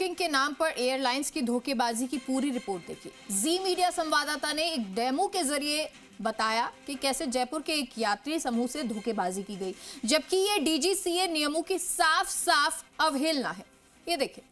Booking के नाम पर एयरलाइंस की धोखेबाजी की पूरी रिपोर्ट देखी। जी मीडिया संवाददाता ने एक डेमो के जरिए बताया कि कैसे जयपुर के एक यात्री समूह से धोखेबाजी की गई, जबकि ये डीजीसीए नियमों की साफ साफ अवहेलना है। ये देखें।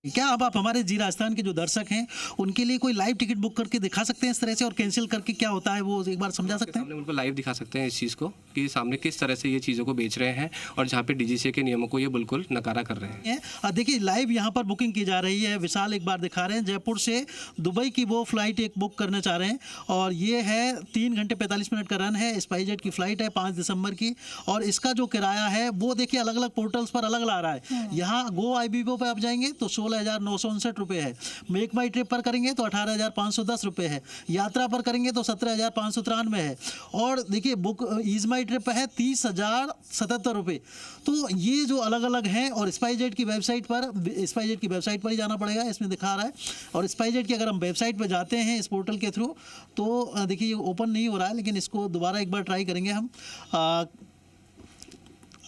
क्या अब आप हमारे जी राजस्थान के जो दर्शक हैं उनके लिए कोई लाइव टिकट बुक करके दिखा सकते हैं इस तरह से, और कैंसिल करके क्या होता है वो एक बार समझा सकते हैं? उनको लाइव दिखा सकते हैं इस चीज़ को कि सामने किस तरह से ये चीज़ों को बेच रहे हैं और जहाँ पे डीजीसीए के नियमों को ये बिल्कुल नकारा कर रहे हैं। देखिए लाइव यहाँ पर बुकिंग की जा रही है। विशाल एक बार दिखा रहे हैं, जयपुर से दुबई की वो फ्लाइट एक बुक करना चाह रहे हैं और ये है 3 घंटे 45 मिनट का रन है। स्पाइसजेट की फ्लाइट है 5 दिसंबर की और इसका जो किराया है वो देखिए अलग अलग पोर्टल्स पर अलग ला रहा है। यहाँ गो IBBO पर आप जाएंगे तो 16,959 रुपये है। मेक माई ट्रिप पर करेंगे तो 18,510 रुपये है। यात्रा पर करेंगे तो 17,593 है। और देखिए बुक ईज माई ट्रिप है 30,077 रुपये। तो ये जो अलग अलग हैं और स्पाइसजेट की वेबसाइट पर ही जाना पड़ेगा, इसमें दिखा रहा है। और स्पाइसजेट की अगर हम वेबसाइट पर जाते हैं इस पोर्टल के थ्रू तो देखिए ये ओपन नहीं हो रहा है, लेकिन इसको दोबारा एक बार ट्राई करेंगे हम।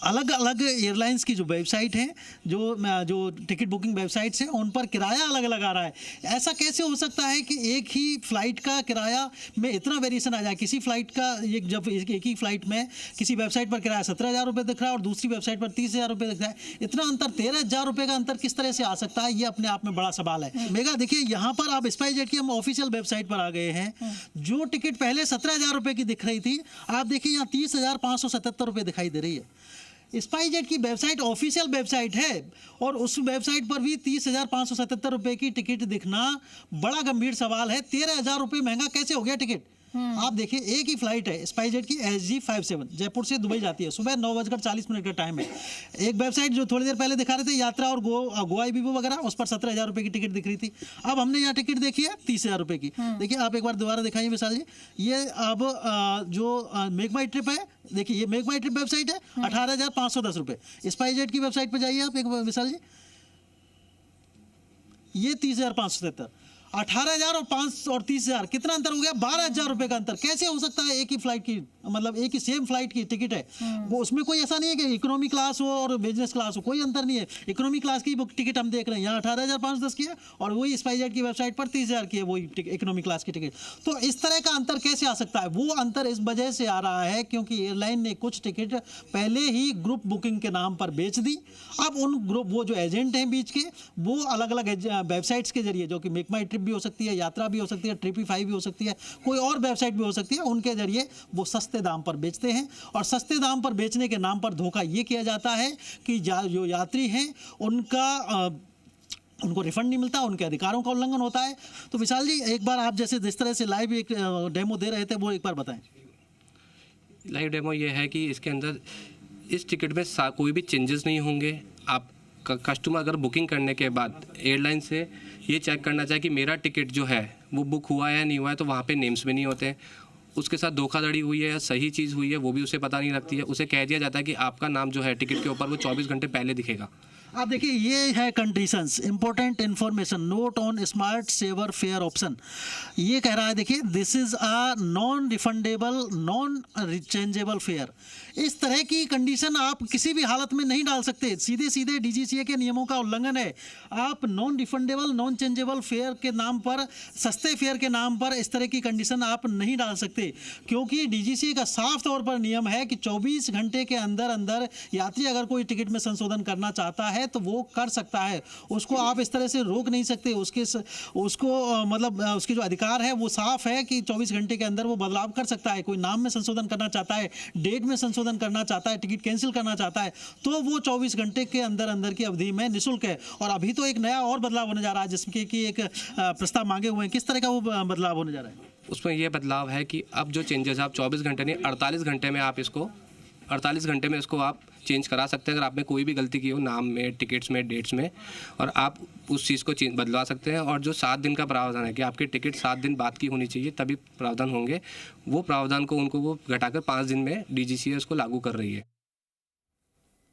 अलग अलग एयरलाइंस की जो वेबसाइट है, जो टिकट बुकिंग वेबसाइट्स हैं, उन पर किराया अलग अलग आ रहा है। ऐसा कैसे हो सकता है कि एक ही फ़्लाइट का किराया में इतना वेरिएशन आ जाए? किसी फ़्लाइट का एक ही फ़्लाइट में किसी वेबसाइट पर किराया 17,000 रुपये दिख रहा है और दूसरी वेबसाइट पर 30,000 रुपये दिख रहा है। इतना अंतर 13,000 रुपये का अंतर किस तरह से आ सकता है? ये अपने आप में बड़ा सवाल है। मेगा देखिए यहाँ पर आप स्पाइसजेट की हम ऑफिशियल वेबसाइट पर आ गए हैं। जो टिकट पहले 17,000 रुपये की दिख रही थी, आप देखिए यहाँ 30,577 रुपये दिखाई दे रही है। स्पाइसजेट की वेबसाइट ऑफिशियल वेबसाइट है और उस वेबसाइट पर भी 30,577 रुपये की टिकट दिखना बड़ा गंभीर सवाल है। 13,000 रुपये महंगा कैसे हो गया टिकट? आप देखिए एक ही फ्लाइट है स्पाइसजेट की SG57 जयपुर से दुबई जाती है। सुबह 9:40 का टाइम है। एक वेबसाइट जो थोड़ी देर पहले दिखा रहे थे यात्रा और गो IBBO वगैरह, उस पर 17,000 रुपये की टिकट दिख रही थी। अब हमने यहाँ टिकट देखी है 30,000 रुपये की। देखिए आप एक बार दोबारा दिखाइए विशाल जी। ये अब जो मेक माई ट्रिप है, देखिए ये मेक माई ट्रिप वेबसाइट है 18,510 रुपये। स्पाइसजेट की वेबसाइट पर जाइए आप एक विशाल जी, ये 30,577। 18,000 और 5 और 30,000 कितना अंतर हो गया? 12,000 रुपये का अंतर कैसे हो सकता है? एक ही फ्लाइट की, मतलब एक ही सेम फ्लाइट की टिकट है वो, उसमें कोई ऐसा नहीं है कि इकोनॉमी क्लास हो और बिजनेस क्लास हो, कोई अंतर नहीं है। इकोनॉमी क्लास की बुक टिकट हम देख रहे हैं यहाँ 18,510 की है और वही स्पाइसजेट की वेबसाइट पर 30,000 की है वही इकोनॉमी क्लास की टिकट। तो इस तरह का अंतर कैसे आ सकता है? वो अंतर इस वजह से आ रहा है क्योंकि एयरलाइन ने कुछ टिकट पहले ही ग्रुप बुकिंग के नाम पर बेच दी। अब उन ग्रुप वो जो एजेंट हैं बीच के, वो अलग अलग वेबसाइट्स के जरिए, जो कि मेक माई ट्रिप भी हो सकती है, यात्रा भी हो सकती है, ट्रिपिफाई भी हो सकती है, कोई और वेबसाइट भी हो सकती है, उनके जरिए वो सस्ते दाम पर बेचते हैं। और सस्ते दाम पर बेचने के नाम पर धोखा ये किया जाता है कि जो यात्री हैं उनको रिफंड नहीं मिलता, उनके अधिकारों का उल्लंघन होता है। तो विशाल जी एक बार आप जैसे जिस तरह से लाइव एक डेमो दे रहे थे वो एक बार बताएं। लाइव डेमो ये है कि इसके अंदर इस टिकट में कोई भी चेंजेस नहीं होंगे। आप कस्टमर अगर बुकिंग करने के बाद एयरलाइन से ये चेक करना चाहिए कि मेरा टिकट जो है वो बुक हुआ है या नहीं हुआ है, तो वहाँ पे नेम्स भी नहीं होते। उसके साथ धोखाधड़ी हुई है या सही चीज़ हुई है वो भी उसे पता नहीं लगती है। उसे कह दिया जाता है कि आपका नाम जो है टिकट के ऊपर वो 24 घंटे पहले दिखेगा। आप देखिए ये है conditions, important information note on smart saver fare option. ये कह रहा है देखिए this is a non refundable non changeable fare. इस तरह की कंडीशन आप किसी भी हालत में नहीं डाल सकते। सीधे सीधे डीजीसीए के नियमों का उल्लंघन है। आप non refundable non changeable fair के नाम पर, सस्ते फेयर के नाम पर इस तरह की कंडीशन आप नहीं डाल सकते, क्योंकि डीजीसीए का साफ तौर पर नियम है कि 24 घंटे के अंदर अंदर यात्री अगर कोई टिकट में संशोधन करना चाहता है तो वो कर सकता है। उसको आप इस तरह से रोक नहीं सकते। उसके जो अधिकार है वो साफ है कि 24 घंटे के अंदर वो बदलाव कर सकता है। कोई नाम में संशोधन करना चाहता है, डेट में संशोधन करना चाहता है, टिकट कैंसिल करना चाहता है, तो वो 24 घंटे के अंदर अंदर की अवधि में निःशुल्क है। और अभी तो एक नया और बदलाव होने जा रहा है जिसमें कि एक प्रस्ताव मांगे हुए हैं। किस तरह का वो बदलाव होने जा रहा है? उसमें यह बदलाव है कि अब जो चेंजेस आप 24 घंटे नहीं 48 घंटे में आप इसको 48 घंटे में इसको आप चेंज करा सकते हैं। अगर आपने कोई भी गलती की हो नाम में, टिकट्स में, डेट्स में, और आप उस चीज़ को बदलवा सकते हैं। और जो 7 दिन का प्रावधान है कि आपकी टिकट 7 दिन बाद की होनी चाहिए तभी प्रावधान होंगे, वो प्रावधान को उनको वो घटाकर 5 दिन में डीजीसीए उसको लागू कर रही है।